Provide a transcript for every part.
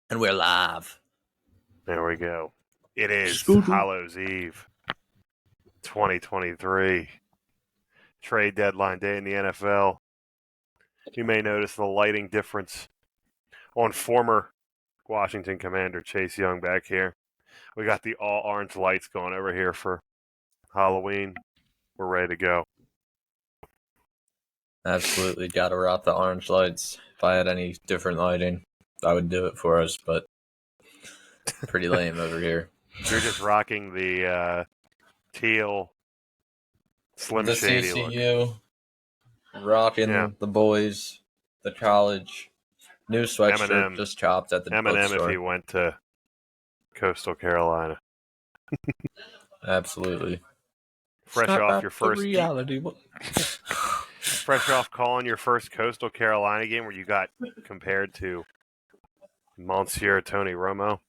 And we're live. There we go. It is Scooter. Hallows Eve, 2023. Trade deadline day in the NFL. You may notice the lighting difference on former Washington Commander Chase Young back here. We got the all orange lights going over here for Halloween. We're ready to go. Absolutely gotta rock the orange lights. If I had any different lighting, I would do it for us, but pretty lame over here. You're just rocking the teal Slim The Shady look. CCU, rocking the boys, the college, new sweatshirt Eminem. just chopped at the Eminem bookstore. if he went to Coastal Carolina. Absolutely. Fresh off your first reality. Fresh off calling your first Coastal Carolina game where you got compared to Monsieur Tony Romo.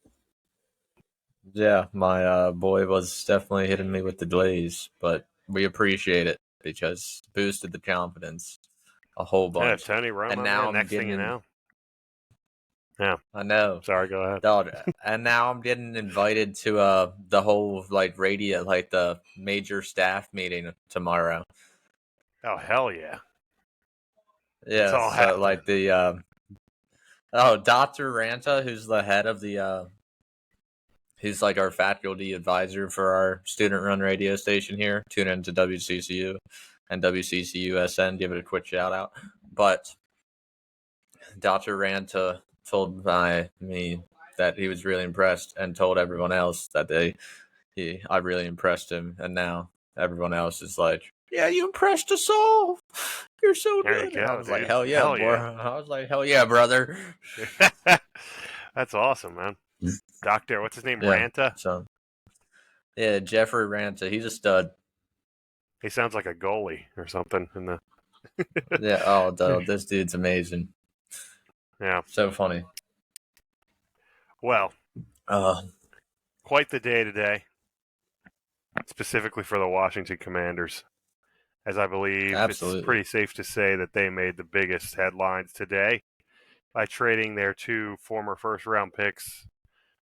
Yeah, my boy was definitely hitting me with the glaze, but we appreciate it because it boosted the confidence a whole bunch. Yeah, Tony Romo, and now man, I'm next getting thing you know. Yeah. I know. Sorry, go ahead. Dog, and now I'm getting invited to the whole radio, like the major staff meeting tomorrow. Oh, hell yeah. Yeah, It's all so happening. like the Dr. Ranta, who's the head of the he's like our faculty advisor for our student run radio station here. Tune into WCCU and WCCUSN, give it a quick shout out. But Dr. Ranta told me that he was really impressed and told everyone else that I really impressed him, and now everyone else is like, "Yeah, you impressed us all. You're so There good." you And I go, was dude. like, "Hell yeah, Hell boy!" yeah. I was like, "Hell yeah, brother." That's awesome, man. Doctor, what's his name? Yeah, Ranta? so yeah, Jeffrey Ranta, he's a stud. He sounds like a goalie or something in the Yeah, oh, dude, this dude's amazing. Yeah. So funny. Well, quite the day today, specifically for the Washington Commanders, as I believe Absolutely. It's pretty safe to say that they made the biggest headlines today by trading their two former first-round picks,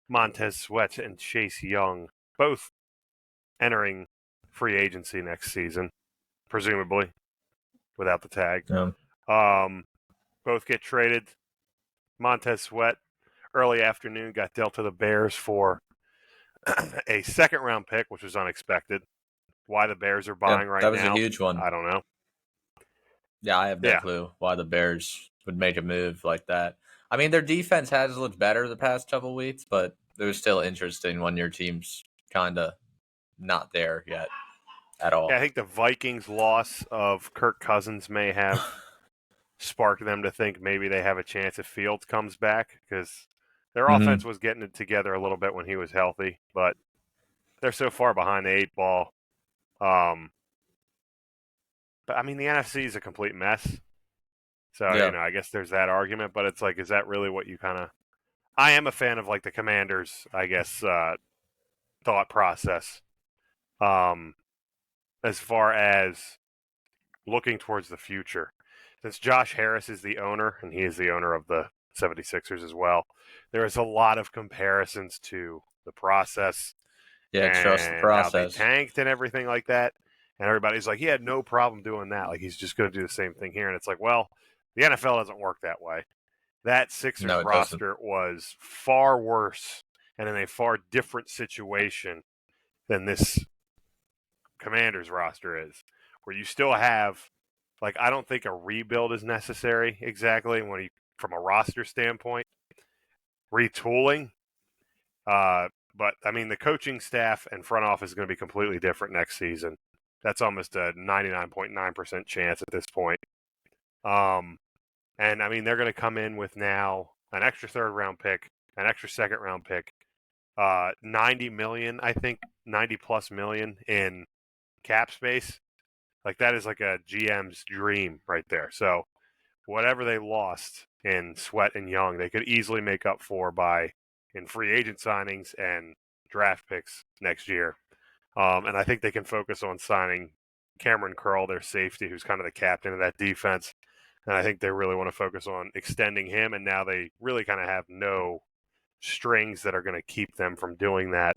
Montez Sweat and Chase Young, both entering free agency next season, presumably, without the tag. Both get traded. Montez Sweat, early afternoon, got dealt to the Bears for a second-round pick, which was unexpected. Why the Bears are buying right now? That was a huge one. I don't know. Yeah, I have no clue why the Bears would make a move like that. I mean, their defense has looked better the past couple weeks, but it was still interesting when your team's kind of not there yet at all. Yeah, I think the Vikings' loss of Kirk Cousins may have sparked them to think maybe they have a chance if Fields comes back, because their offense was getting it together a little bit when he was healthy, but they're so far behind the eight ball. But I mean, the NFC is a complete mess. So, I guess there's that argument, but it's like, is that really what you kind of... I am a fan of, like, the Commanders, I guess, thought process. As far as looking towards the future. Since Josh Harris is the owner, and he is the owner of the 76ers as well, there is a lot of comparisons to the process. Yeah, trust the process. How they tanked and everything like that. And everybody's like, he had no problem doing that. Like, he's just going to do the same thing here. And it's like, well, the NFL doesn't work that way. That Sixers roster was far worse and in a far different situation than this Commanders roster is, where you still have, like, I don't think a rebuild is necessary exactly from a roster standpoint. Retooling. But, I mean, the coaching staff and front office is going to be completely different next season. That's almost a 99.9% chance at this point. And, I mean, they're going to come in with now an extra third-round pick, an extra second-round pick, $90 million, I think, $90+ million in cap space. Like, that is like a GM's dream right there. So whatever they lost in Sweat and Young, they could easily make up for in free agent signings and draft picks next year. And I think they can focus on signing Cameron Curl, their safety, who's kind of the captain of that defense. And I think they really want to focus on extending him. And now they really kind of have no strings that are going to keep them from doing that.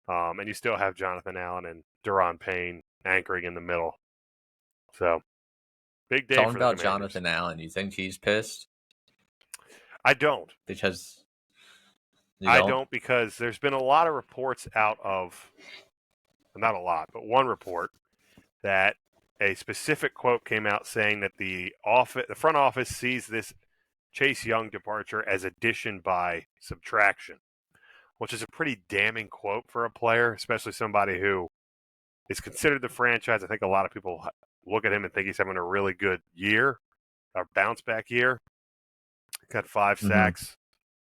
And you still have Jonathan Allen and Daron Payne anchoring in the middle. So, big day Talking for the about Commanders. Jonathan Allen, you think he's pissed? I don't. Because you I don't? don't because there's been a lot of reports out of, not a lot, but one report that a specific quote came out saying that the front office sees this Chase Young departure as addition by subtraction, which is a pretty damning quote for a player, especially somebody who is considered the franchise. I think a lot of people look at him and think he's having a really good year, a bounce back year. Got 5 sacks,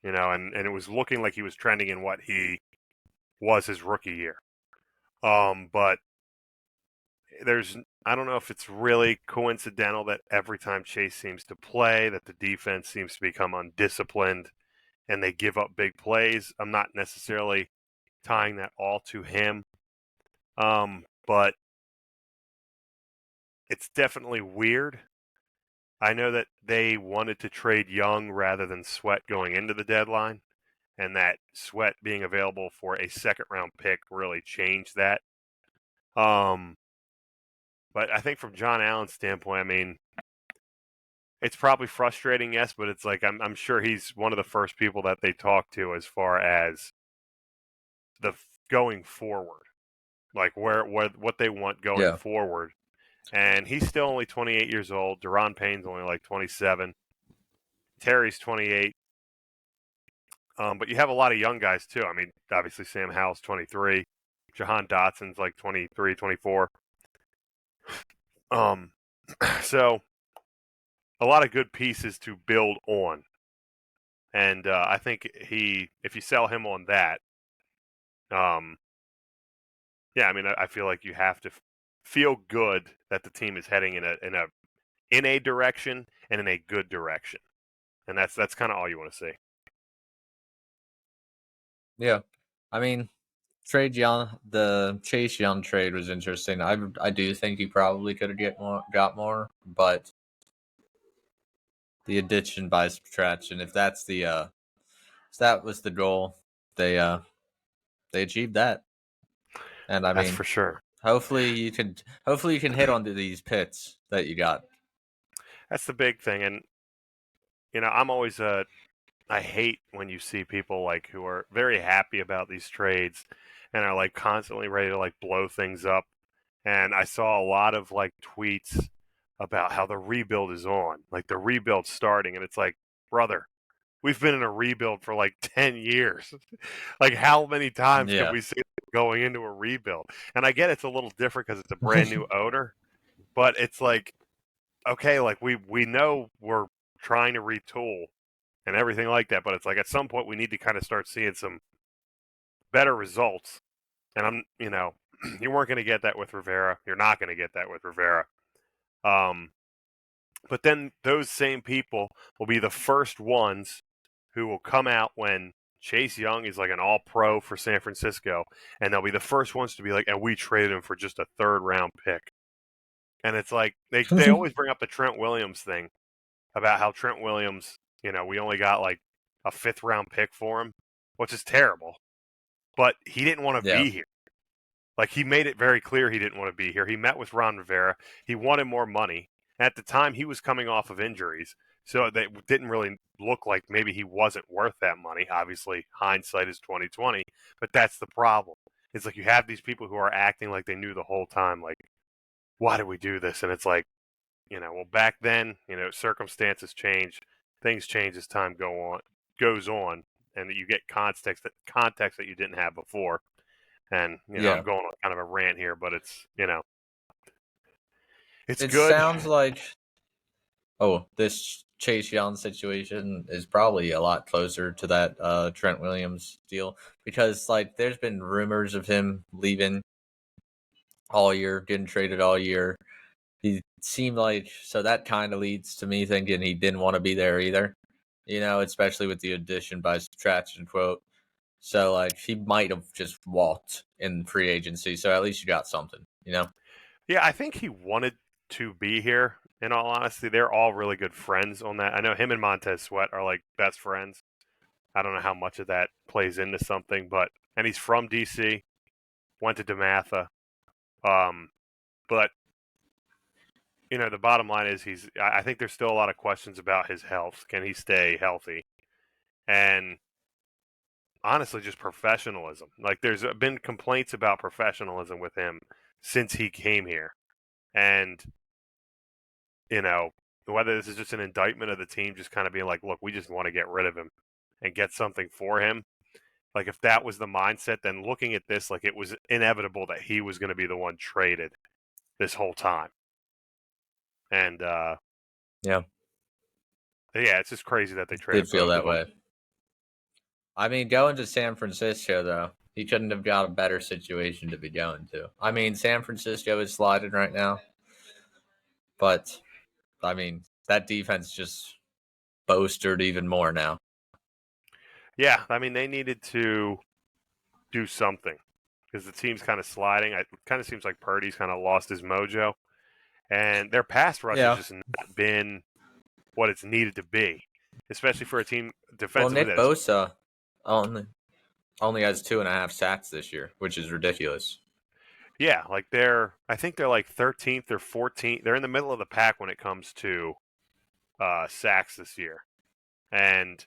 and it was looking like he was trending in what he was his rookie year. But I don't know if it's really coincidental that every time Chase seems to play, that the defense seems to become undisciplined and they give up big plays. I'm not necessarily tying that all to him. But it's definitely weird. I know that they wanted to trade Young rather than Sweat going into the deadline, and that Sweat being available for a second-round pick really changed that. But I think from John Allen's standpoint, I mean, it's probably frustrating, yes, but it's like I'm sure he's one of the first people that they talk to as far as the going forward, like what they want going forward. And he's still only 28 years old. Daron Payne's only like 27. Terry's 28. But you have a lot of young guys too. I mean, obviously Sam Howell's 23. Jahan Dotson's like 23, 24. So a lot of good pieces to build on. And I think if you sell him on that, yeah, I mean, I feel like you have to feel good that the team is heading in a direction and in a good direction, and that's kind of all you want to see. Yeah, I mean, the Chase Young trade was interesting. I do think he probably could have got more, but the addition by subtraction, if that was the goal, they achieved that. And I That's mean, for sure. hopefully you can hit onto these pits that you got. That's the big thing, and I'm always I hate when you see people like who are very happy about these trades and are like constantly ready to like blow things up. And I saw a lot of like tweets about how the rebuild is on, like the rebuild's starting, and it's like, brother, we've been in a rebuild for like 10 years. Like, how many times can Yeah. we see going into a rebuild? And I get it's a little different because it's a brand new owner, but it's like, okay, like we know we're trying to retool and everything like that, but it's like at some point we need to kind of start seeing some better results. And you weren't going to get that with Rivera. You're not going to get that with Rivera. But then those same people will be the first ones who will come out when Chase Young is like an all-pro for San Francisco, and they'll be the first ones to be like, and we traded him for just a third-round pick. And it's like they always bring up the Trent Williams thing about how Trent Williams, we only got like a fifth-round pick for him, which is terrible. But he didn't want to Yeah. be here. Like, he made it very clear he didn't want to be here. He met with Ron Rivera. He wanted more money. At the time, he was coming off of injuries, so that didn't really look like maybe he wasn't worth that money. Obviously, hindsight is 2020, but that's the problem. It's like you have these people who are acting like they knew the whole time, like, why did we do this? And it's like, well, back then, circumstances change, things change as time goes on, and you get context that you didn't have before. And I'm going on kind of a rant here, but it's it's it good. sounds like this Chase Young situation is probably a lot closer to that Trent Williams deal, because like there's been rumors of him leaving all year, getting traded all year. He seemed like, so that kind of leads to me thinking he didn't want to be there either, especially with the addition by subtraction quote. So like he might have just walked in free agency. So at least you got something. Yeah, I think he wanted to be here. In all honesty, they're all really good friends on that. I know him and Montez Sweat are like best friends. I don't know how much of that plays into something, and he's from DC, went to DeMatha. But the bottom line is I think there's still a lot of questions about his health. Can he stay healthy? And honestly, just professionalism. Like, there's been complaints about professionalism with him since he came here. And, whether this is just an indictment of the team just kind of being like, look, we just want to get rid of him and get something for him. Like, if that was the mindset, then looking at this, like, it was inevitable that he was going to be the one traded this whole time. And, yeah, it's just crazy that they traded. Did feel that way. I mean, going to San Francisco, though, he couldn't have got a better situation to be going to. I mean, San Francisco is sliding right now, but I mean, that defense just bolstered even more now. Yeah, I mean, they needed to do something because the team's kind of sliding. It kind of seems like Purdy's kind of lost his mojo, and their pass rush has just not been what it's needed to be, especially for a team defensively. Well, Nick Bosa only has 2.5 sacks this year, which is ridiculous. Yeah, like I think they're like 13th or 14th. They're in the middle of the pack when it comes to sacks this year, and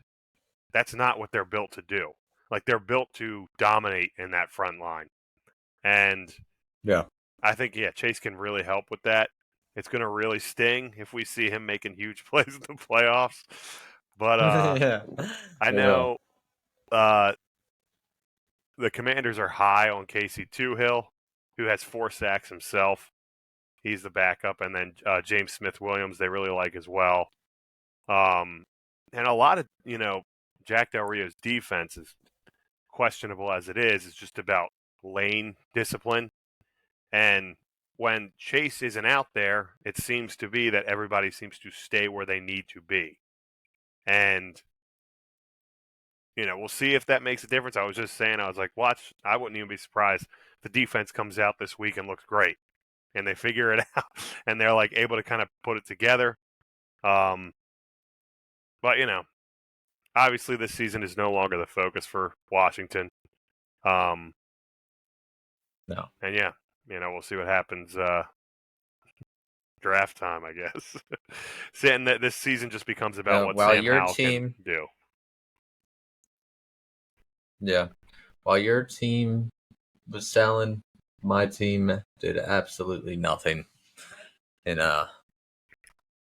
that's not what they're built to do. Like, they're built to dominate in that front line, and I think Chase can really help with that. It's going to really sting if we see him making huge plays in the playoffs. But I know the Commanders are high on Casey Toohill, who has 4 sacks himself. He's the backup. And then James Smith-Williams they really like as well. And a lot of, Jack Del Rio's defense, is questionable as it is just about lane discipline. And when Chase isn't out there, it seems to be that everybody seems to stay where they need to be. And, we'll see if that makes a difference. I was just saying, I was like, watch, I wouldn't even be surprised if the defense comes out this week and looks great. And they figure it out. And they're, like, able to kind of put it together. But, obviously this season is no longer the focus for Washington. No. And, we'll see what happens draft time, I guess. Saying that this season just becomes about what Sam Howell can do. Yeah. While your team was selling, my team did absolutely nothing in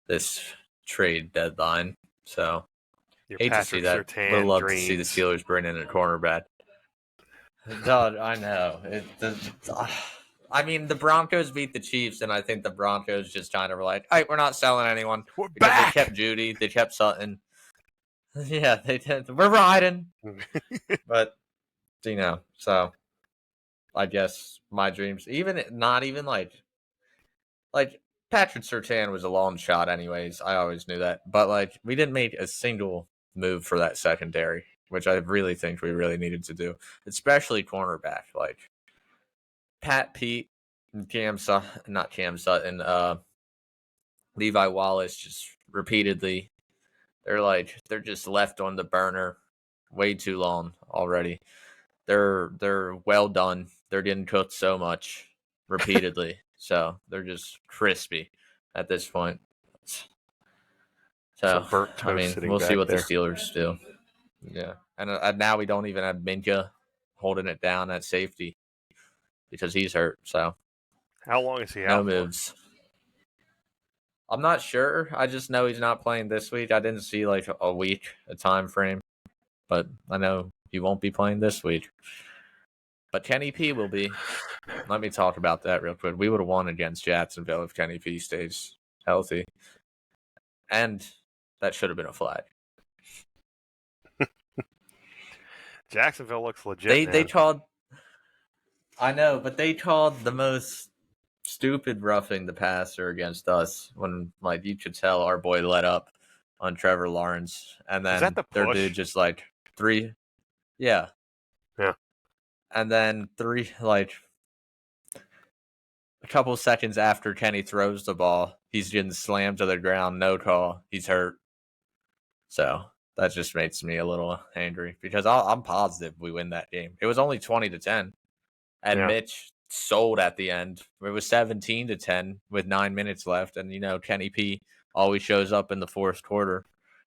this trade deadline. So hate to see that. Would love to see the Steelers bring in a cornerback. God, I know. I mean, the Broncos beat the Chiefs, and I think the Broncos just kind of were like, all right, we're not selling anyone. We're back. They kept Judy. They kept Sutton. Yeah, they did. We're riding. But, so I guess my dreams, not even like Patrick Surtain was a long shot anyways. I always knew that. But, like, we didn't make a single move for that secondary, which I really think we really needed to do, especially cornerback. Like, Pat Pete and Cam Sutton, Levi Wallace just repeatedly, they're just left on the burner way too long already. They're well done. They're getting cooked so much repeatedly. So they're just crispy at this point. So I mean, we'll see what the Steelers do. Yeah, and now we don't even have Minkah holding it down at safety because he's hurt. So how long is he out? No moves. I'm not sure. I just know he's not playing this week. I didn't see like a week, a time frame, but I know he won't be playing this week. But Kenny P will be. Let me talk about that real quick. We would have won against Jacksonville if Kenny P stays healthy. And that should have been a flag. Jacksonville looks legit. They called. I know, but they called the most stupid roughing the passer against us when, like, you could tell our boy let up on Trevor Lawrence, and then their dude just like 3. Yeah. And then 3, like, a couple seconds after Kenny throws the ball, he's getting slammed to the ground, no call, he's hurt. So That just makes me a little angry because I'm positive we win that game. It was only 20-10, and Mitch sold at the end. It was 17-10 with 9 minutes left, and Kenny P always shows up in the fourth quarter.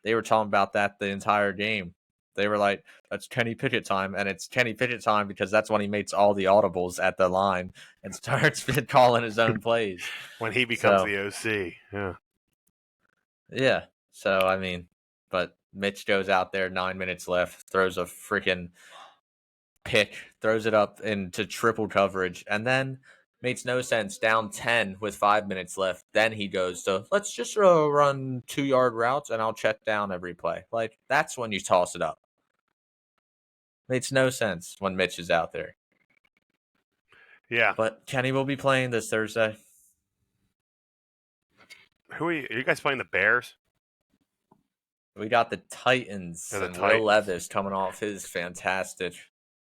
They were talking about that the entire game. They were like, "That's Kenny Pickett time," and it's Kenny Pickett time because that's when he makes all the audibles at the line and starts calling his own plays when he becomes the OC. Yeah. So I mean, but Mitch goes out there, 9 minutes left, throws a freaking pick, throws it up into triple coverage, and then makes no sense. Down 10 with 5 minutes left. Then he goes to, let's just run 2-yard routes and I'll check down every play. Like, that's when you toss it up. Makes no sense when Mitch is out there. Yeah. But Kenny will be playing this Thursday. Who are you guys playing? The Bears? We got the Titans and Will Levis coming off his fantastic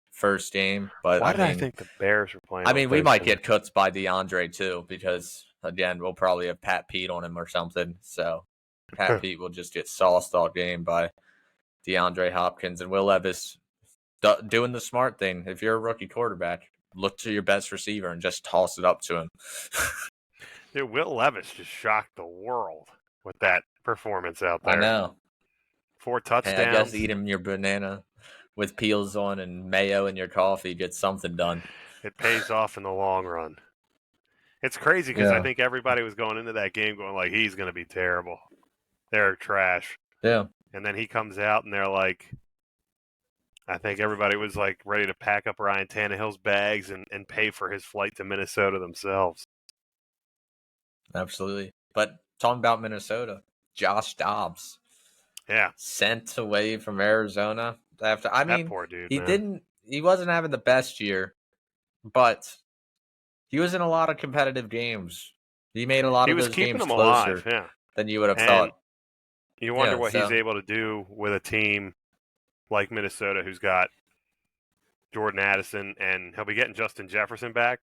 first game. But why did I think the Bears were playing? I mean, we might get cooked by DeAndre too, because again, we'll probably have Pat Pete on him or something. So Pat Pete will just get sauced all game by DeAndre Hopkins and Will Levis doing the smart thing. If you're a rookie quarterback, look to your best receiver and just toss it up to him. Dude, Will Levis just shocked the world with that performance out there. I know. 4 touchdowns. Hey, I guess eating your banana with peels on and mayo in your coffee gets something done. It pays off in the long run. It's crazy because I think everybody was going into that game going like, he's going to be terrible. They're trash. Yeah. And then he comes out and they're like, I think everybody was like ready to pack up Ryan Tannehill's bags and pay for his flight to Minnesota themselves. Absolutely. But talking about Minnesota, Josh Dobbs. Yeah. Sent away from Arizona after. I mean, that poor dude, he wasn't having the best year, but he was in a lot of competitive games. He made a lot of those games closer than you would have thought. You wonder what he's able to do with a team like Minnesota, who's got Jordan Addison, and he'll be getting Justin Jefferson back.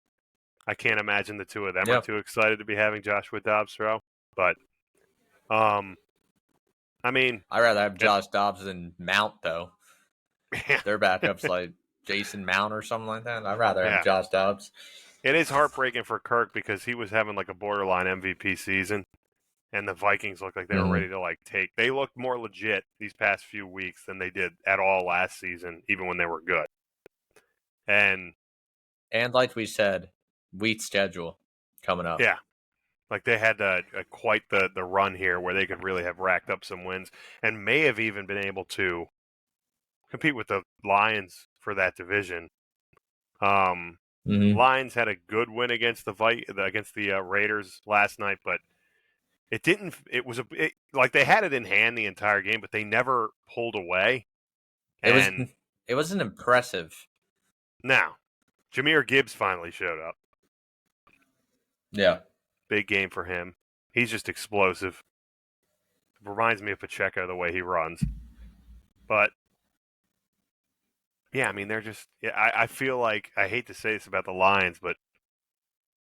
I can't imagine the two of them are too excited to be having Joshua Dobbs throw. But, I mean, I'd rather have Josh Dobbs than Mount, though. Yeah. Their backups like Jason Mount or something like that. I'd rather have Josh Dobbs. It is heartbreaking for Kirk because he was having like a borderline MVP season, and the Vikings looked like they were ready to take. They looked more legit these past few weeks than they did at all last season, even when they were good. And like we said, wheat schedule coming up. Yeah. Like they had quite the run here where they could really have racked up some wins and may have even been able to compete with the Lions for that division. Lions had a good win against the Raiders last night, but it didn't. It was like they had it in hand the entire game, but they never pulled away. It wasn't impressive. Now, Jahmyr Gibbs finally showed up. Yeah. Big game for him. He's just explosive. Reminds me of Pacheco the way he runs. But, yeah, I mean, they're just – I feel like – I hate to say this about the Lions, but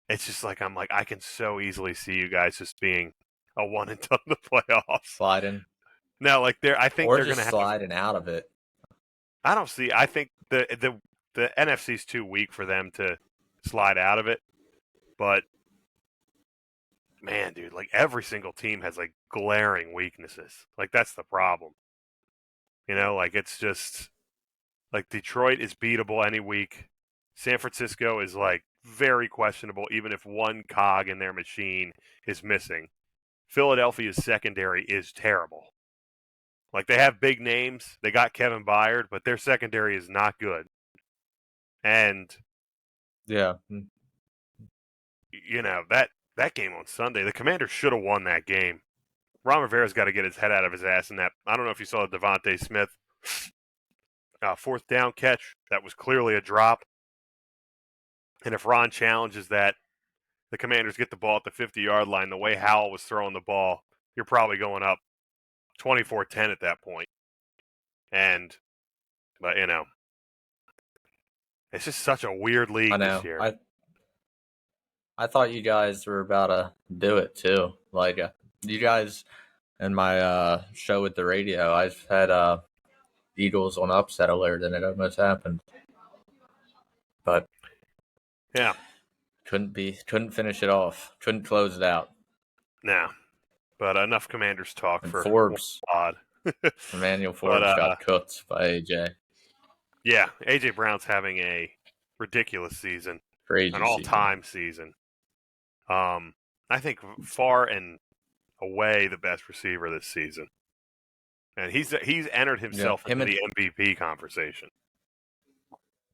it's just like I can so easily see you guys just being a one and done the playoffs. Sliding. No, like I think they're going to have – sliding out of it. I don't see – I think the NFC's too weak for them to slide out of it. But – man, dude, like every single team has like glaring weaknesses. Like that's the problem. Like it's just like Detroit is beatable any week. San Francisco is like very questionable, even if one cog in their machine is missing. Philadelphia's secondary is terrible. Like they have big names. They got Kevin Byard, but their secondary is not good. And that game on Sunday, the Commanders should have won that game. Ron Rivera's got to get his head out of his ass in that. I don't know if you saw Devontae Smith fourth down catch. That was clearly a drop. And if Ron challenges that, the Commanders get the ball at the 50-yard line. The way Howell was throwing the ball, you're probably going up 24-10 at that point. But it's just such a weird league this year. I thought you guys were about to do it too. Like you guys in my show with the radio, I've had Eagles on upset alert, and it almost happened, but yeah, couldn't finish it off, couldn't close it out. nah. But enough Commanders talk And for one Forbes, pod. Emmanuel But Forbes got cooked by AJ. yeah, AJ Brown's having a ridiculous season, an Crazy season. all-time season. I think far and away the best receiver this season, and he's entered himself into the MVP conversation.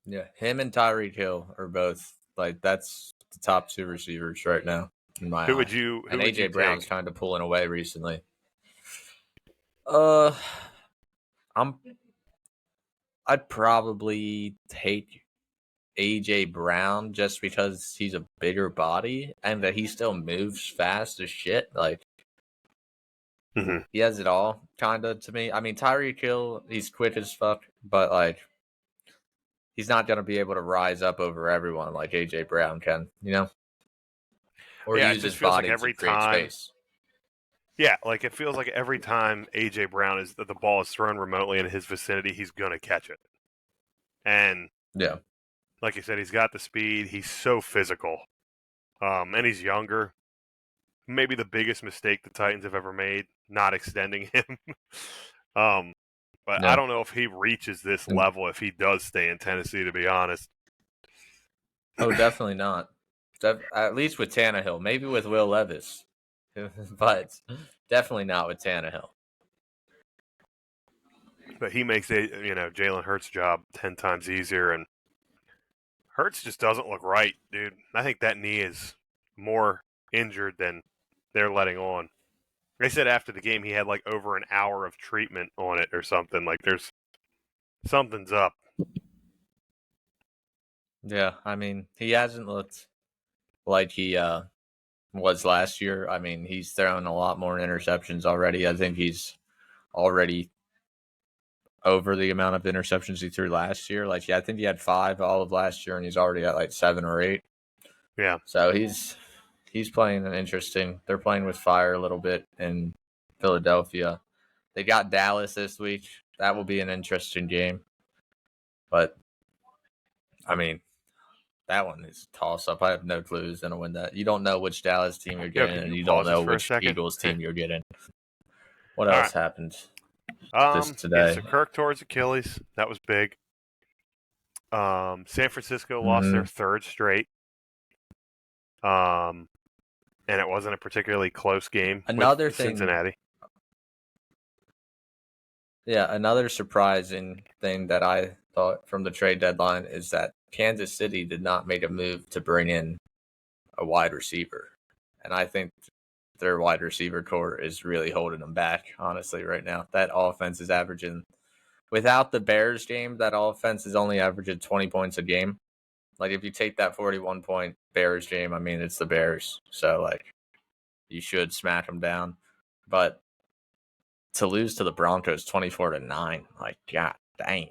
Yeah, him and Tyreek Hill are both that's the top two receivers right now in my Who eye. would you? Who And would you AJ Brown's take? kind of pulling away recently. I'd probably take AJ Brown just because he's a bigger body and that he still moves fast as shit. Like he has it all, kind of to me. I mean, Tyreek Hill, he's quick as fuck, but like he's not gonna be able to rise up over everyone like AJ Brown can, you know, or Yeah, it use just his feels like body to every create time. space. Yeah, like it feels like every time AJ Brown is the ball is thrown remotely in his vicinity, he's gonna catch it. And Yeah, like you said, he's got the speed. He's so physical, and he's younger. Maybe the biggest mistake the Titans have ever made, not extending him. But I yeah. don't know if he reaches this level if he does stay in Tennessee, to be honest. Oh, definitely not. At least with Tannehill, maybe with Will Levis, but definitely not with Tannehill. But he makes Jalen Hurts' job 10 times easier, and Hurts just doesn't look right, dude. I think that knee is more injured than they're letting on. They said after the game he had like over an hour of treatment on it or something. Like something's up. Yeah, I mean, he hasn't looked like he was last year. I mean, he's thrown a lot more interceptions already. I think he's already over the amount of interceptions he threw last year. Like, yeah, I think he had 5 all of last year, and he's already at like 7 or 8. Yeah. So he's playing an interesting. They're playing with fire a little bit in Philadelphia. They got Dallas this week. That will be an interesting game. But I mean, that one is a toss up. I have no clue who's going to win that. You don't know which Dallas team you're getting, Can and you you don't pause this know for a which second? Eagles team you're getting. What All else right. happened today? Yeah, so Kirk tore his Achilles. That was big. San Francisco lost their third straight. And it wasn't a particularly close game with Cincinnati. Yeah, another surprising thing that I thought from the trade deadline is that Kansas City did not make a move to bring in a wide receiver. And I think their wide receiver core is really holding them back, honestly, right now. That offense is averaging, without the Bears game, that offense is only averaging 20 points a game. Like, if you take that 41-point Bears game, I mean, it's the Bears. So, like, you should smack them down. But to lose to the Broncos 24-9, like, god dang.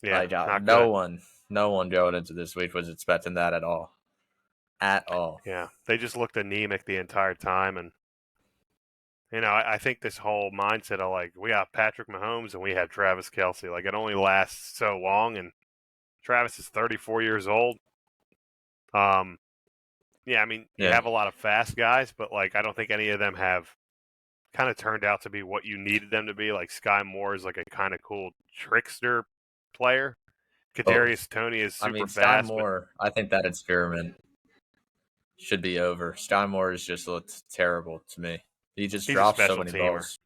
Yeah, Like, no one going into this week was expecting that at all. At all. Yeah, they just looked anemic the entire time, and I think this whole mindset of like we have Patrick Mahomes and we have Travis Kelce, like it only lasts so long, and Travis is 34 years old. Yeah, I mean you have a lot of fast guys, but like I don't think any of them have kind of turned out to be what you needed them to be. Like Sky Moore is like a kind of cool trickster player. Kadarius Toney is super Sky fast. Moore, I think that experiment should be over. Sky Moore has just looked terrible to me. He just drops so many balls.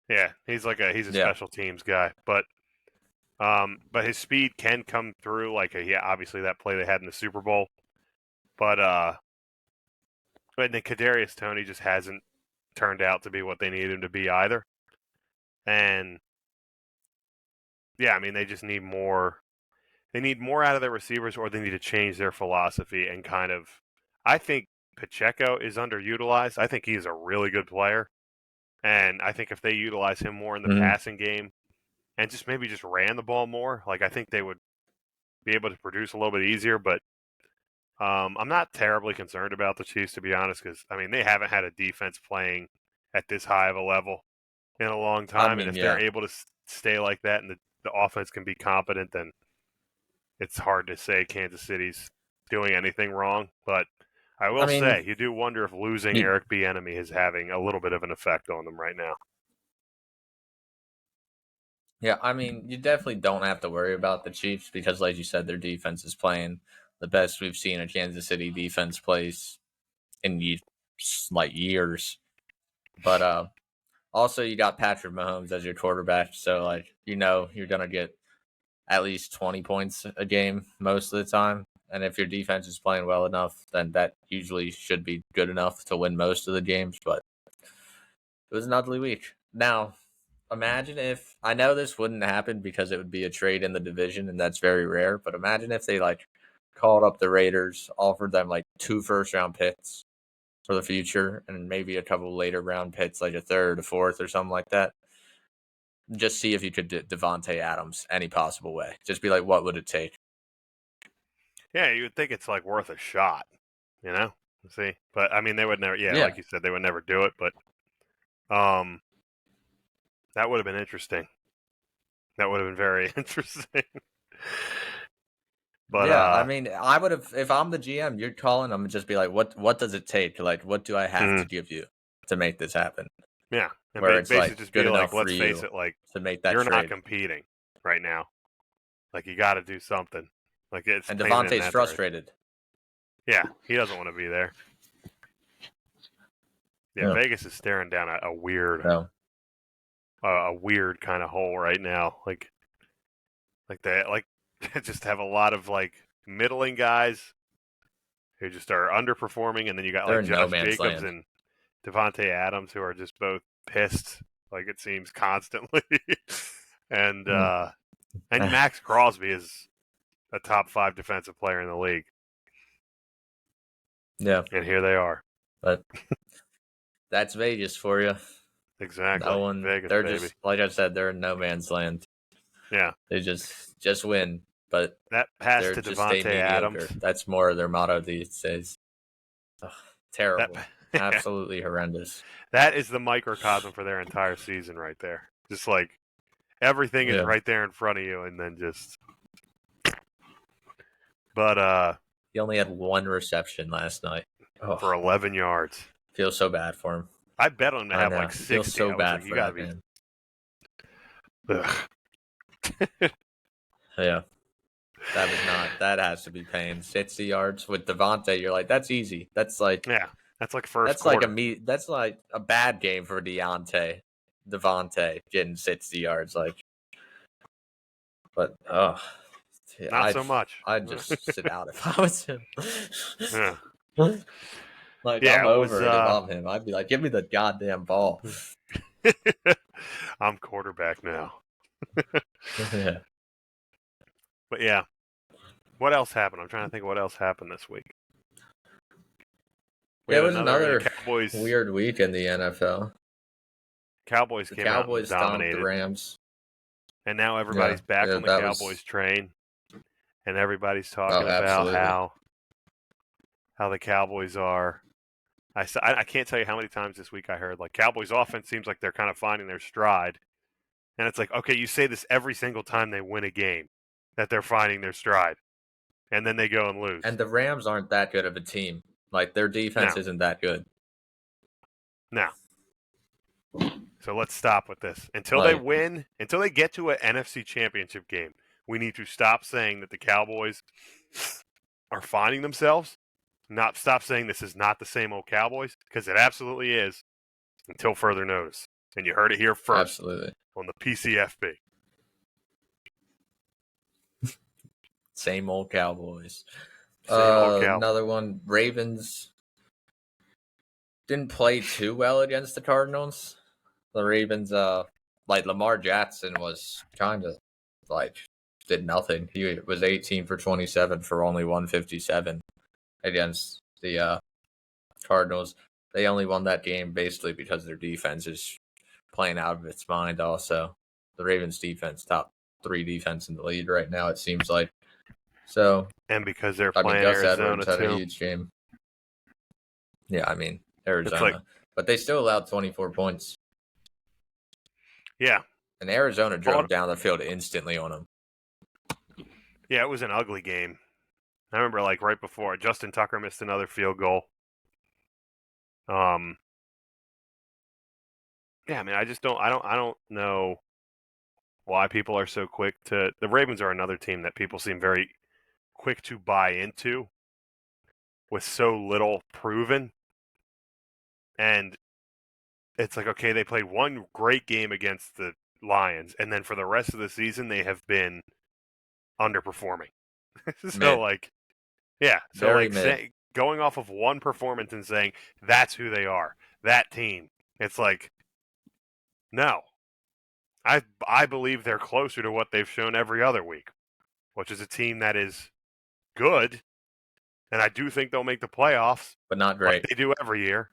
Yeah, he's a special teams guy, but his speed can come through. Like obviously that play they had in the Super Bowl, but then Kadarius Toney just hasn't turned out to be what they need him to be either. And yeah, I mean they just need more. They need more out of their receivers, or they need to change their philosophy and kind of. I think Pacheco is underutilized. I think he's a really good player, and I think if they utilize him more in the passing game, and just maybe just ran the ball more, like I think they would be able to produce a little bit easier. But I'm not terribly concerned about the Chiefs, to be honest, because I mean they haven't had a defense playing at this high of a level in a long time. And if they're able to stay like that and the offense can be competent, then it's hard to say Kansas City's doing anything wrong. But I will say, you do wonder if losing Eric Bieniemy is having a little bit of an effect on them right now. Yeah, I mean, you definitely don't have to worry about the Chiefs because, like you said, their defense is playing the best we've seen a Kansas City defense plays in years. But also, you got Patrick Mahomes as your quarterback, so you're gonna get at least 20 points a game most of the time. And if your defense is playing well enough, then that usually should be good enough to win most of the games. But it was an ugly week. Now, imagine if, I know this wouldn't happen because it would be a trade in the division, and that's very rare. But imagine if they called up the Raiders, offered them 2 first-round picks for the future, and maybe a couple later round picks, like a third, a fourth, or something like that. Just see if you could Devontae Adams any possible way. Just be like, what would it take? Yeah, you would think it's worth a shot, See, but I mean, they would never. Yeah, like you said, they would never do it. But that would have been interesting. That would have been very interesting. But yeah, I mean, I would have, if I'm the GM, you're calling them and just be like, what does it take? What do I have to give you to make this happen? Yeah, and where it's basically just good be enough let's for face you it, to make that you're trade. not competing right now. You got to do something. It's and Devontae's frustrated. Yeah, he doesn't want to be there. Yeah, Vegas is staring down a weird, a weird kind of hole right now. They just have a lot of middling guys who just are underperforming, and then you got Josh Jacobs and Devontae Adams who are just both pissed, it seems constantly, and Max Crosby is a top 5 defensive player in the league. Yeah, and here they are. But that's Vegas for you. Exactly. No one. They're baby. just, like I said, they're in no man's land. Yeah, they just win. But that pass to Devontae Adams. That's more of their motto these days. Ugh, terrible. Absolutely horrendous. That is the microcosm for their entire season right there. Just everything is right there in front of you, and then just. But he only had 1 reception last night for 11 yards. Feel so bad for him. I bet on him to have 60. Feel so bad for that man. Yeah. That has to be pain. 60 yards with Devontae, you're like, that's easy. That's first quarter. That's a bad game for Devontae getting 60 yards. But not so much. I'd just sit out if I was him. Yeah. I'm over it if I'm him. I'd be like, give me the goddamn ball. I'm quarterback now. Yeah. But yeah. What else happened? I'm trying to think of what else happened this week. It was another weird week in the NFL. Cowboys came out and dominated the Rams. And now everybody's back on the Cowboys train. And everybody's talking about how the Cowboys are. I can't tell you how many times this week I heard, Cowboys offense seems like they're kind of finding their stride. And it's okay, you say this every single time they win a game, that they're finding their stride. And then they go and lose. And the Rams aren't that good of a team. Their defense isn't that good. No. So let's stop with this. Until they win, until they get to an NFC championship game, we need to stop saying that the Cowboys are finding themselves. Not stop saying this is not the same old Cowboys, because it absolutely is, until further notice. And you heard it here first. Absolutely. On the PCFB. Same old Cowboys. Same old Cowboys. Another one, Ravens didn't play too well against the Cardinals. The Ravens, Lamar Jackson was kind of did nothing. He was 18 for 27 for only 157 against the Cardinals. They only won that game basically because their defense is playing out of its mind. Also, the Ravens defense, top 3 defense in the league right now, it seems like. So, and because they're playing Gus Arizona Edwards had too. a huge game. Yeah, Arizona. But they still allowed 24 points. Yeah. And Arizona drove down the field instantly on them. Yeah, it was an ugly game. I remember like right before Justin Tucker missed another field goal. Yeah, I mean, I don't know why people are so quick to. The Ravens are another team that people seem very quick to buy into with so little proven. And it's like, okay, they played one great game against the Lions, and then for the rest of the season, they have been underperforming. So, Mid. like, yeah. So, Very like, mid. going off of one performance and saying that's who they are, that team, it's like, no. I believe they're closer to what they've shown every other week, which is a team that is good, and I do think they'll make the playoffs, But not like great. they do every year.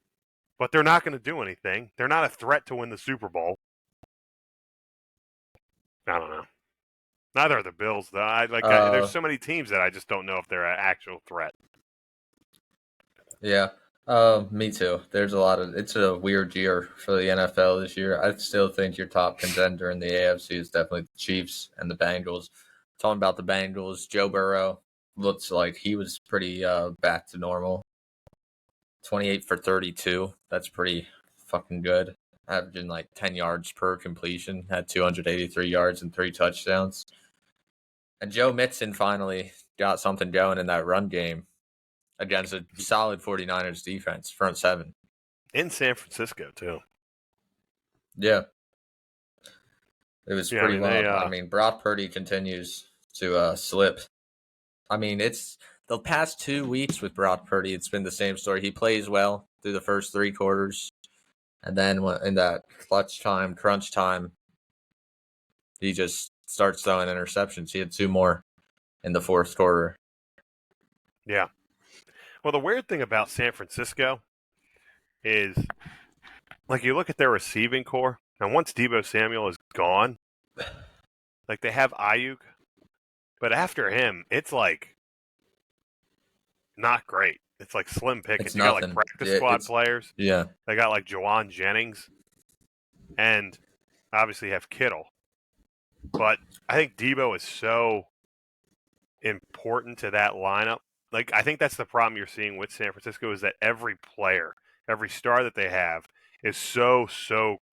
But they're not going to do anything. They're not a threat to win the Super Bowl. I don't know. Neither are the Bills, though. There's so many teams that I just don't know if they're an actual threat. Yeah. Me too. There's a lot of. It's a weird year for the NFL this year. I still think your top contender in the AFC is definitely the Chiefs and the Bengals. Talking about the Bengals, Joe Burrow looks like he was pretty back to normal. 28 for 32. That's pretty fucking good. Averaging like 10 yards per completion. Had 283 yards and 3 touchdowns. And Joe Mixon finally got something going in that run game against a solid 49ers defense, front seven. In San Francisco, too. Yeah. It was pretty wild. I mean, Brock Purdy continues to slip. I mean, it's the past 2 weeks with Brock Purdy, it's been the same story. He plays well through the first 3 quarters. And then in that clutch time, crunch time, he just starts throwing interceptions. He had 2 more in the fourth quarter. Yeah. Well, the weird thing about San Francisco is, like, you look at their receiving core, and once Deebo Samuel is gone, like, they have Ayuk, but after him, it's, like, not great. It's, like, slim pickings. It's You got, like, nothing. practice squad players. Yeah. They got, like, Jawan Jennings, and obviously have Kittle. But I think Deebo is so important to that lineup. Like, I think that's the problem you're seeing with San Francisco is that every player, every star that they have is so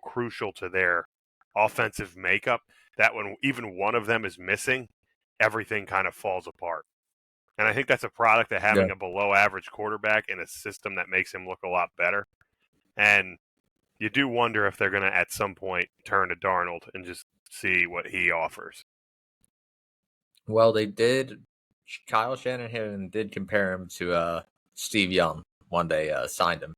crucial to their offensive makeup that when even one of them is missing, everything kind of falls apart. And I think that's a product of having a below average quarterback in a system that makes him look a lot better. And you do wonder if they're going to at some point turn to Darnold and just see what he offers. Well, they did. Kyle Shanahan did compare him to Steve Young one day, signed him.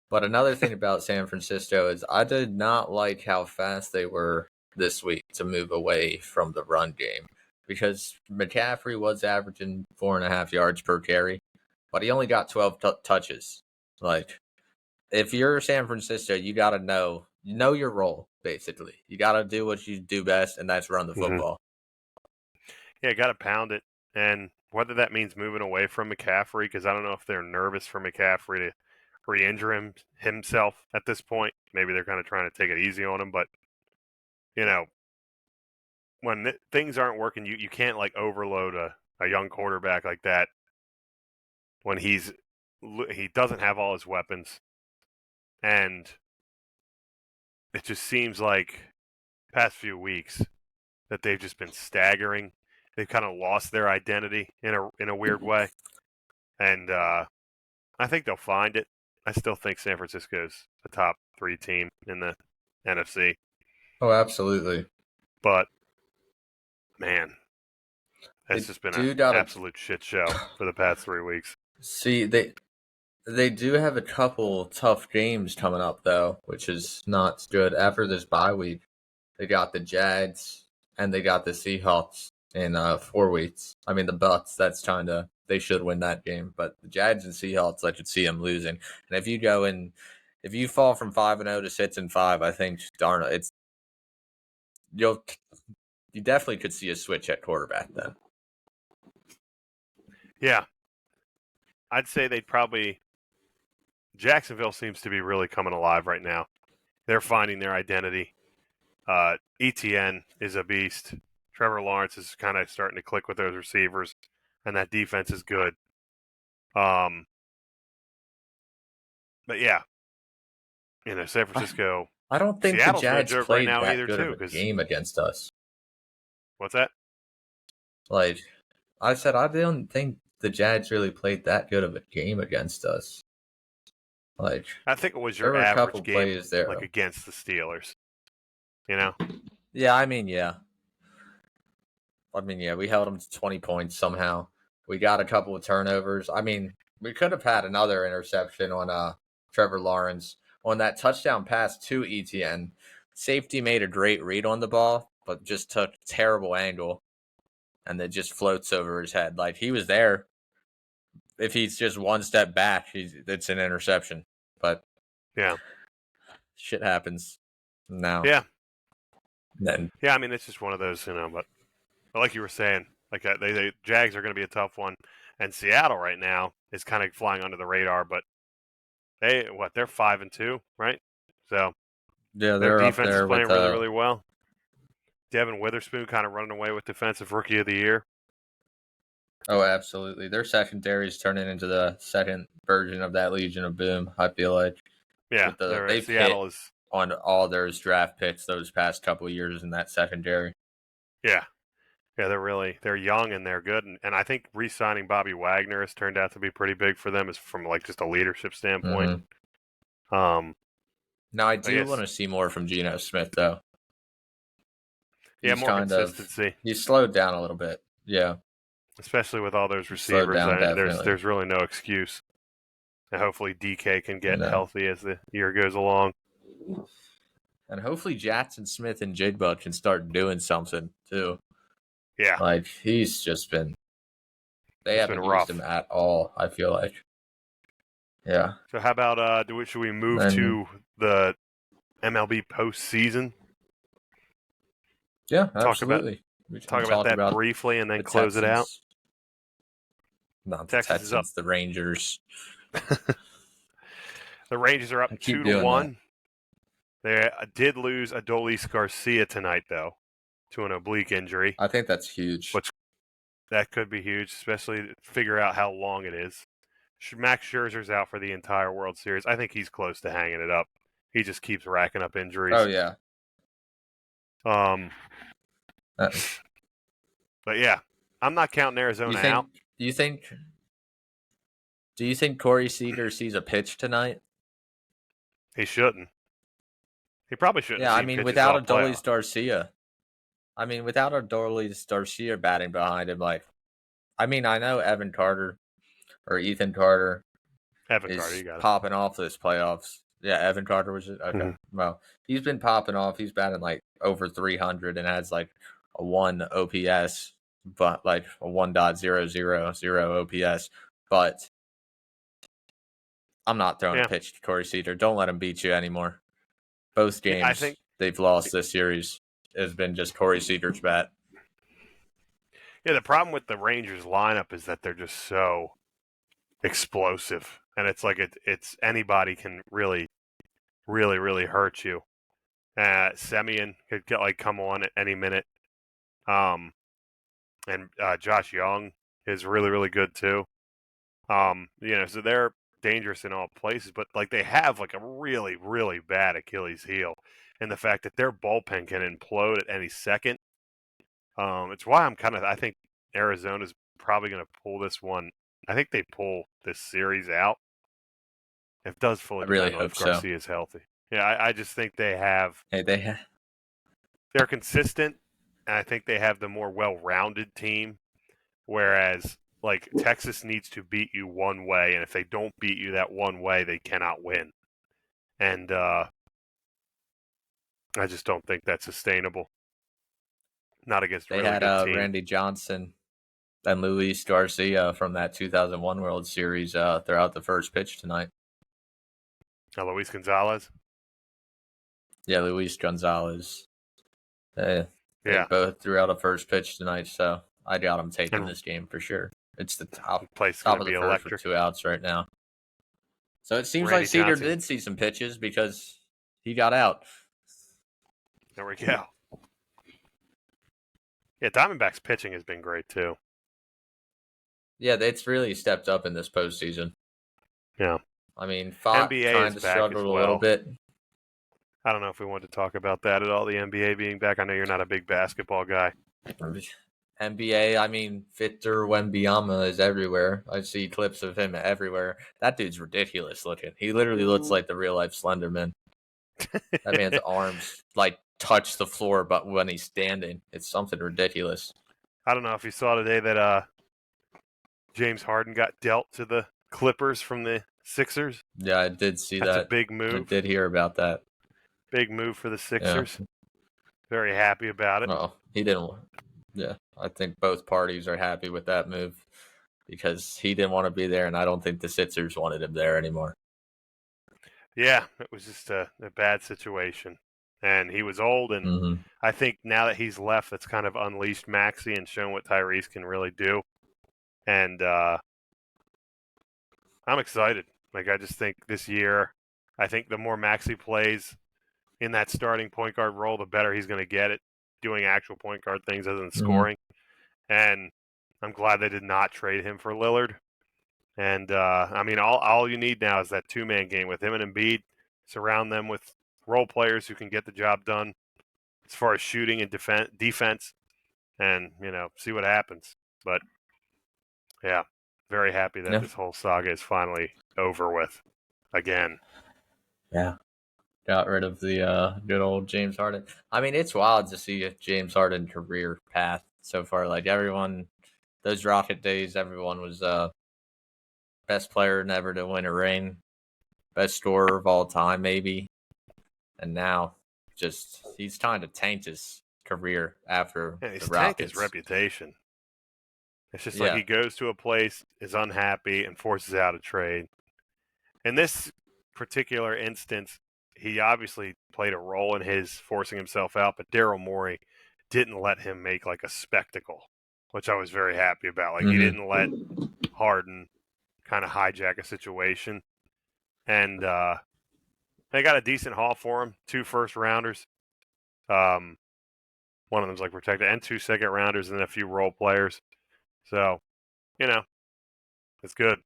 But another thing about San Francisco is I did not like how fast they were this week to move away from the run game because McCaffrey was averaging 4.5 yards per carry, but he only got 12 touches. Like, if you're San Francisco, you got to know your role, basically. You got to do what you do best, and that's run the football. Yeah, got to pound it. And whether that means moving away from McCaffrey, because I don't know if they're nervous for McCaffrey to re-injure himself at this point. Maybe they're kind of trying to take it easy on him. But, you know, when things aren't working, you can't, like, overload a young quarterback like that when he doesn't have all his weapons. And it just seems like past few weeks that they've just been staggering. They've kind of lost their identity in a weird way. And I think they'll find it. I still think San Francisco's a top 3 team in the NFC. Oh, absolutely. But, man, it's just been an absolute shit show for the past 3 weeks. See, they do have a couple tough games coming up, though, which is not good. After this bye week, they got the Jags and they got the Seahawks in 4 weeks. I mean, the Bucks, they should win that game. But the Jags and Seahawks, I could see them losing. And if you fall from 5-0 to 6-5, I think, Darnold, you definitely could see a switch at quarterback then. Yeah. I'd say they'd probably Jacksonville seems to be really coming alive right now. They're finding their identity. ETN is a beast. Trevor Lawrence is kind of starting to click with those receivers, and that defense is good. But yeah, San Francisco. I don't think Seattle's the no Jags joke right played now that either, good too. of a game against us. What's that? Like I said, I don't think the Jags really played that good of a game against us. Like I think it was there your were a couple average game, plays there, like against the Steelers. Yeah, I mean, yeah. We held them to 20 points somehow. We got a couple of turnovers. I mean, we could have had another interception on Trevor Lawrence on that touchdown pass to ETN. Safety made a great read on the ball, but just took terrible angle, and it just floats over his head. Like he was there. If he's just one step back, it's an interception. But yeah, shit happens now. Yeah. Then Yeah, I mean, it's just one of those, but like you were saying, like they Jags are going to be a tough one, and Seattle right now is kind of flying under the radar, but they're 5-2, right? So yeah, their they're up defense is there playing with really, really well. Devin Witherspoon kind of running away with Defensive Rookie of the Year. Oh, absolutely. Their secondary is turning into the second version of that Legion of Boom, I feel like. Yeah, They've Seattle hit is on all their draft picks those past couple of years in that secondary. Yeah, they're young and they're good, and I think re-signing Bobby Wagner has turned out to be pretty big for them, is from like just a leadership standpoint. Mm-hmm. Now I do want to see more from Geno Smith though. Yeah, more consistency. He's slowed down a little bit. Yeah. Especially with all those receivers, down, there's really no excuse. And hopefully DK can get healthy as the year goes along. And hopefully Jackson Smith and Jigba can start doing something too. Yeah. Like he's just been they haven't used him at all, I feel like. Yeah. So how about should we move to the MLB postseason? Yeah, absolutely. Talk about that briefly and then close it out. Not the Texans, the Rangers. The Rangers are up 2-1. They did lose Adolis Garcia tonight, though, to an oblique injury. I think that's huge. That could be huge, especially to figure out how long it is. Max Scherzer's out for the entire World Series. I think he's close to hanging it up. He just keeps racking up injuries. Oh, yeah. But yeah, I'm not counting Arizona out. Do you think Corey Seager sees a pitch tonight? He shouldn't. He probably shouldn't. Yeah, I mean, without Adolis Garcia. Without Adolis Garcia batting behind him, I know Ethan Carter is popping off this playoffs. Yeah, Evan Carter was it? Okay. Mm-hmm. Well, he's been popping off. He's batting over 300 and has a 1 OPS, but a 1.000 OPS. But I'm not throwing a pitch to Corey Seager. Don't let him beat you anymore. Both games they've lost this series has been just Corey Seager's bat. Yeah, the problem with the Rangers lineup is that they're just so explosive, and it's it's anybody can really, really, really hurt you. Semien could come on at any minute, and Josh Young is really, really good too. So they're dangerous in all places, but they have a really, really bad Achilles heel, and the fact that their bullpen can implode at any second. It's why I think Arizona's probably going to pull this one. I think they pull this series out. It does fully depend on if Garcia is healthy. Yeah, I just think they have. They're consistent, and I think they have the more well-rounded team. Whereas, Texas needs to beat you one way, and if they don't beat you that one way, they cannot win. And I just don't think that's sustainable. Not against a really good team. Randy Johnson and Luis Garcia from that 2001 World Series throughout the first pitch tonight. Luis Gonzalez? Yeah, Luis Gonzalez. They both threw out a first pitch tonight, so I got them taking this game for sure. It's the top of the first with 2 outs right now. So it seems Randy like Cedar Johnson. did see some pitches because he got out. There we go. Yeah, Diamondbacks pitching has been great too. Yeah, it's really stepped up in this postseason. Yeah. I mean, Fott NBA kind is of back struggled as a little well. bit. I don't know if we want to talk about that at all, the NBA being back. I know you're not a big basketball guy. NBA, I mean, Victor Wembanyama is everywhere. I see clips of him everywhere. That dude's ridiculous looking. He literally looks like the real life Slender Man. That man's arms like touch the floor, but when he's standing, it's something ridiculous. I don't know if you saw today that James Harden got dealt to the Clippers from the Sixers. Yeah, I did see That's that. a big move. I did hear about that. Big move for the Sixers. Yeah. Very happy about it. Well, he didn't. Yeah, I think both parties are happy with that move because he didn't want to be there, and I don't think the Sixers wanted him there anymore. Yeah, it was just a bad situation. And he was old, and I think now that he's left, that's kind of unleashed Maxey and shown what Tyrese can really do. And I'm excited. Like, I just think this year, I think the more Maxey plays in that starting point guard role, the better he's going to get at doing actual point guard things other than scoring. And I'm glad they did not trade him for Lillard. And, I mean, all you need now is that two-man game with him and Embiid. Surround them with role players who can get the job done as far as shooting and defense, and, see what happens. But, yeah, very happy that this whole saga is finally over with again. Yeah. Got rid of the good old James Harden. I mean, it's wild to see a James Harden career path so far. Like, everyone, those Rocket days, everyone was best player never to win a ring, best scorer of all time, maybe. And now, just he's trying to taint his career after the Rockets. Tanked his reputation. It's just like he goes to a place, is unhappy, and forces out a trade. In this particular instance, he obviously played a role in his forcing himself out, but Daryl Morey didn't let him make like a spectacle, which I was very happy about. Like, he didn't let Harden kind of hijack a situation. And they got a decent haul for him, 2 first-rounders. One of them's like protected, and 2 second-rounders, and then a few role players. So, it's good.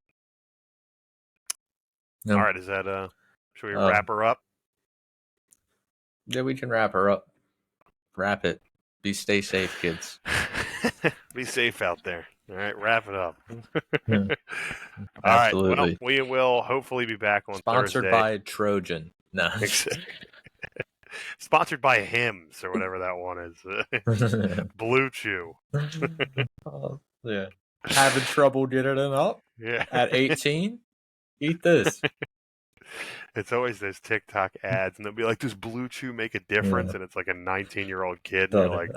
All right, is that should we wrap her up? Yeah, we can wrap her up. Wrap it. Stay safe, kids. Be safe out there. All right, wrap it up. All Absolutely. Right, well, we will hopefully be back on Sponsored Thursday. by Trojan. No. Sponsored by Hims or whatever that one is. Blue Chew. Yeah. Having trouble getting it up? Yeah. At 18? Eat this. It's always those TikTok ads, and they'll be like, "Does Blue Chew make a difference?" Yeah. And it's like a 19-year-old kid, and you're like,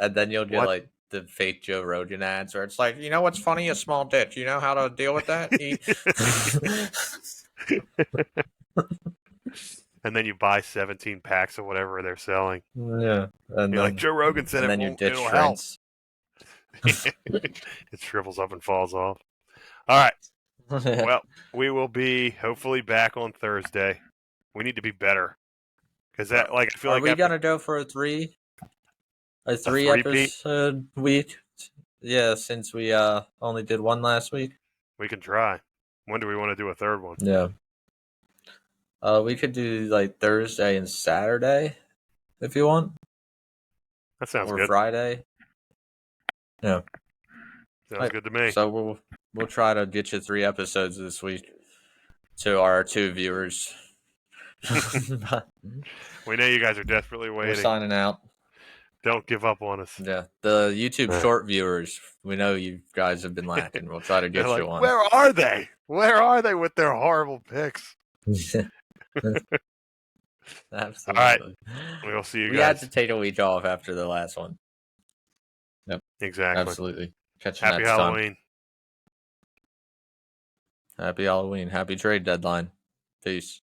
and then you'll get like the fake Joe Rogan ads, where it's like, you know what's funny? A small dick. You know how to deal with that? And then you buy 17 packs of whatever they're selling. Yeah, and you're like, Joe Rogan said it'll help. It shrivels up and falls off. All right. Well, we will be hopefully back on Thursday. We need to be better because that, like, I feel like we gonna go for a three episode week? Yeah, since we only did one last week. We can try. When do we want to do a third one? Yeah. We could do like Thursday and Saturday if you want. That sounds good. Or Friday. Yeah. Sounds good to me. So we'll try to get you 3 episodes this week to our 2 viewers. We know you guys are desperately waiting. We're signing out. Don't give up on us. Yeah. The YouTube short viewers, we know you guys have been lacking. We'll try to get you on. Where are they? Where are they with their horrible picks? Absolutely. All right. We'll see you guys. We had to take a week off after the last one. Yep. Exactly. Absolutely. Catch you Happy next Halloween. time. Happy Halloween. Happy trade deadline. Peace.